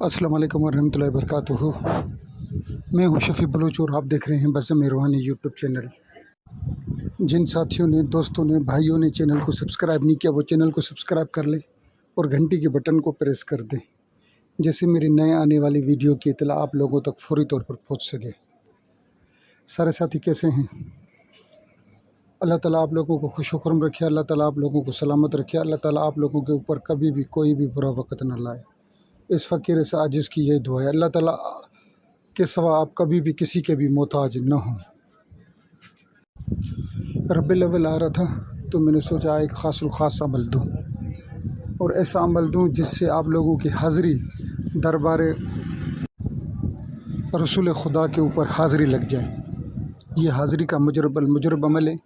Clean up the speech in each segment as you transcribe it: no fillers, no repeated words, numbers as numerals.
अस्सलाम वालेकुम वरहमतुल्लाहि वबरकातुहू। मैं हूं शफ़ी बलूच और आप देख रहे हैं बज़्ज़म रूहानी यूट्यूब चैनल। जिन साथियों ने, दोस्तों ने, भाइयों ने चैनल को सब्सक्राइब नहीं किया वो चैनल को सब्सक्राइब कर लें और घंटी के बटन को प्रेस कर दें, जैसे मेरी नए आने वाली वीडियो की इत्तला आप लोगों तक फौरी तौर पर पहुंच सके। सारे साथी कैसे हैं? अल्लाह ताला आप लोगों को खुश-खुर्म रखे, अल्लाह ताला आप लोगों को सलामत रखे, अल्लाह ताला आप लोगों के ऊपर कभी भी कोई भी बुरा वक़्त न लाए। इस फ़कीर से आजिज़ की यही दुआ है, अल्लाह ताला के सिवा आप कभी भी किसी के भी मोहताज न हों। रब्बिल अव्वल आ रहा था तो मैंने सोचा एक ख़ास अमल दूँ, और ऐसा अमल दूँ जिससे आप लोगों की हाज़री दरबार रसूल खुदा के ऊपर हाज़री लग जाए। ये हाज़री का मुजरब अमल है।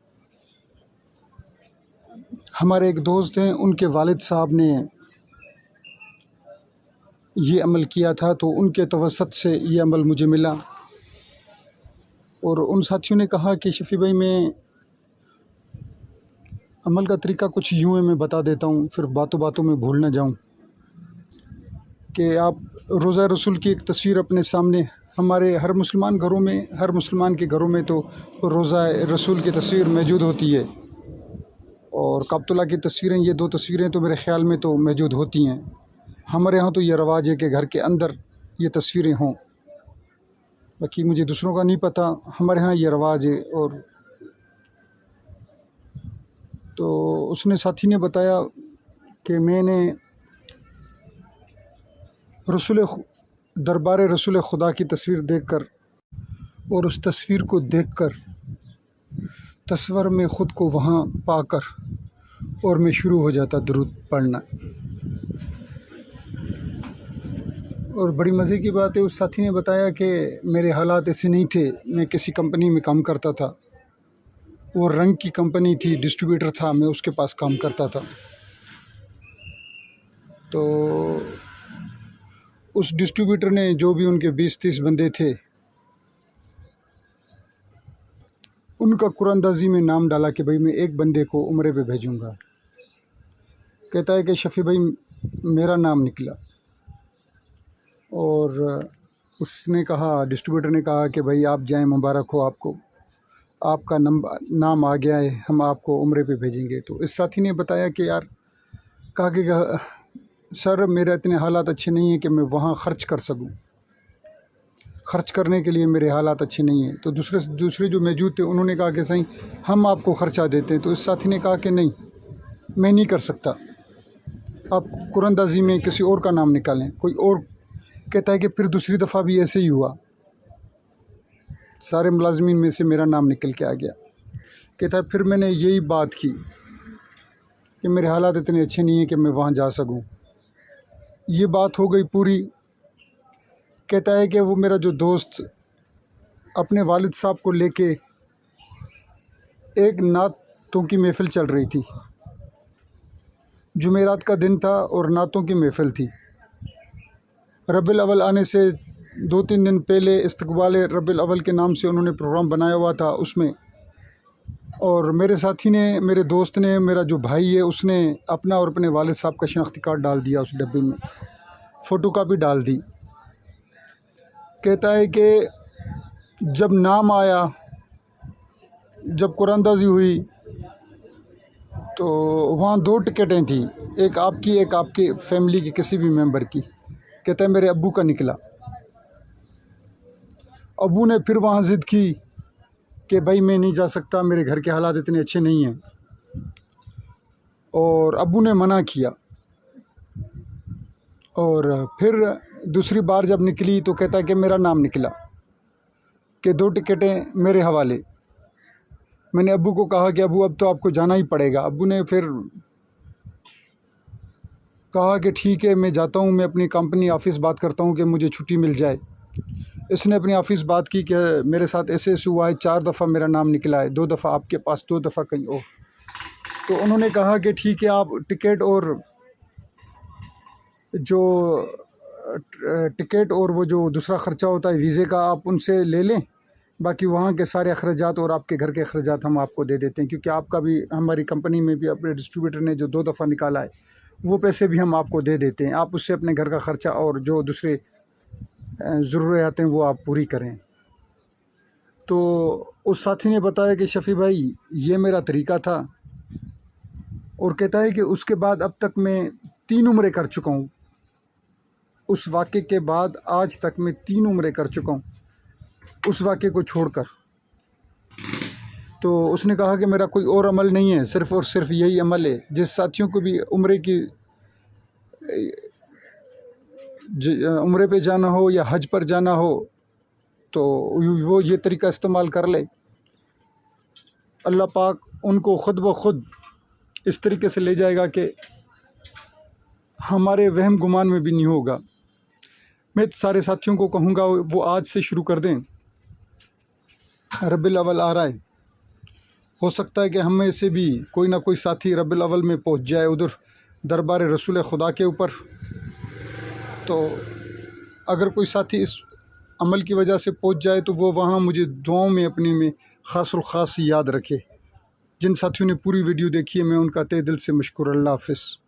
हमारे एक दोस्त हैं, उनके वालिद साहब ने ये अमल किया था तो उनके तवस्सुत से ये अमल मुझे मिला, और उन साथियों ने कहा कि शफ़ी भाई मैं अमल का तरीका कुछ यूँ है, मैं बता देता हूँ, फिर बातों बातों में भूल न जाऊँ। कि आप रोज़ा रसूल की एक तस्वीर अपने सामने, हमारे हर मुसलमान घरों में, हर मुसलमान के घरों में तो रोज़ा रसूल की तस्वीर मौजूद होती है, और काबतुल्लाह की तस्वीरें, ये दो तस्वीरें तो मेरे ख़्याल में तो मौजूद होती हैं। हमारे यहाँ तो ये रवाज है कि घर के अंदर ये तस्वीरें हों, बाकी मुझे दूसरों का नहीं पता, हमारे यहाँ ये रवाज है। और तो उसने साथी ने बताया कि मैंने दरबार रसूल खुदा की तस्वीर देखकर और उस तस्वीर को देखकर तस्वर में ख़ुद को वहाँ पाकर और मैं शुरू हो जाता दुरूद पढ़ना। और बड़ी मज़े की बात है, उस साथी ने बताया कि मेरे हालात ऐसे नहीं थे, मैं किसी कंपनी में काम करता था, वो रंग की कंपनी थी, डिस्ट्रीब्यूटर था, मैं उसके पास काम करता था। तो उस डिस्ट्रीब्यूटर ने जो भी उनके 20-30 बंदे थे, उनका कुरानदाजी में नाम डाला कि भाई मैं एक बंदे को उम्रे पे भेजूँगा। कहता है कि शफ़ी भाई मेरा नाम निकला, और उसने कहा, डिस्ट्रीब्यूटर ने कहा कि भाई आप जाएं, मुबारक हो आपको, आपका नाम आ गया है, हम आपको उम्रे पे भेजेंगे। तो इस साथी ने बताया कि यार, कहा कि सर मेरे इतने हालात अच्छे नहीं हैं कि मैं वहाँ ख़र्च कर सकूँ, ख़र्च करने के लिए मेरे हालात अच्छे नहीं हैं। तो दूसरे जो मौजूद थे उन्होंने कहा कि सही हम आपको ख़र्चा देते हैं। तो इस साथी ने कहा कि नहीं, मैं नहीं कर सकता, आप कुरानदाजी में किसी और का नाम निकालें, कोई और। कहता है कि फिर दूसरी दफ़ा भी ऐसे ही हुआ, सारे मुलाज़मीन में से मेरा नाम निकल के आ गया। कहता है फिर मैंने यही बात की कि मेरे हालात इतने अच्छे नहीं हैं कि मैं वहाँ जा सकूँ। ये बात हो गई पूरी। कहता है कि वो मेरा जो दोस्त अपने वालिद साहब को लेके, एक नातों की महफ़िल चल रही थी, जुमेरात का दिन था और नातों की महफ़िल थी। रब्बिल अव्वल आने से 2-3 दिन पहले इस्तक़बाल रब्बिल अव्वल के नाम से उन्होंने प्रोग्राम बनाया हुआ था उसमें, और मेरे साथी ने, मेरे दोस्त ने, मेरा जो भाई है उसने अपना और अपने वालिद साहब का शनाख्ती कार्ड डाल दिया उस डब्बे में, फ़ोटो कापी डाल दी। कहता है कि जब नाम आया, जब कुरानदाजी हुई, तो वहाँ 2 टिकटें थी, एक आपकी, एक आपके फैमिली की किसी भी मेंबर की। कहता है मेरे अब्बू का निकला। अब्बू ने फिर वहाँ ज़िद की कि भाई मैं नहीं जा सकता, मेरे घर के हालात इतने अच्छे नहीं हैं, और अब्बू ने मना किया। और फिर दूसरी बार जब निकली तो कहता है कि मेरा नाम निकला कि 2 टिकटें मेरे हवाले। मैंने अब्बू को कहा कि अब्बू अब तो आपको जाना ही पड़ेगा। अब्बू ने फिर कहा कि ठीक है मैं जाता हूँ, मैं अपनी कंपनी ऑफ़िस बात करता हूँ कि मुझे छुट्टी मिल जाए। इसने अपनी ऑफ़िस बात की कि मेरे साथ ऐसे हुआ है, 4 दफ़ा मेरा नाम निकला है, 2 दफ़ा आपके पास, 2 दफ़ा कहीं और। तो उन्होंने कहा कि ठीक है आप टिकट और वो जो दूसरा ख़र्चा होता है वीज़े का, आप उनसे ले लें, बाकी वहाँ के सारे अखराजात और आपके घर के अखराजात हम आपको दे देते हैं, क्योंकि आपका भी हमारी कंपनी में भी अपने डिस्ट्रीब्यूटर ने जो 2 दफ़ा निकाला है وہ پیسے بھی ہم آپ کو دے دیتے ہیں، آپ اس سے اپنے گھر کا خرچہ اور جو دوسرے ضروریات ہیں وہ آپ پوری کریں۔ تو اس ساتھی نے بتایا کہ شفیع بھائی یہ میرا طریقہ تھا، اور کہتا ہے کہ اس کے بعد اب تک میں 3 عمرے کر چکا ہوں، اس واقعے کے بعد آج تک میں 3 عمرے کر چکا ہوں اس واقعے کو چھوڑ کر۔ تو اس نے کہا کہ میرا کوئی اور عمل نہیں ہے، صرف اور صرف یہی عمل ہے۔ جس ساتھیوں کو بھی عمرے پہ جانا ہو یا حج پر جانا ہو تو وہ یہ طریقہ استعمال کر لے، اللہ پاک ان کو خود بخود اس طریقے سے لے جائے گا کہ ہمارے وہم گمان میں بھی نہیں ہوگا۔ میں سارے ساتھیوں کو کہوں گا وہ آج سے شروع کر دیں۔ ربیع الاول آ رہا ہے، ہو سکتا ہے کہ ہم میں سے بھی کوئی نہ کوئی ساتھی ربیع الاول میں پہنچ جائے ادھر دربار رسول خدا کے اوپر۔ تو اگر کوئی ساتھی اس عمل کی وجہ سے پہنچ جائے تو وہ وہاں مجھے دعاؤں میں اپنی میں خاص الخاص یاد رکھے۔ جن ساتھیوں نے پوری ویڈیو دیکھی ہے میں ان کا تہ دل سے مشکور۔ اللہ حافظ۔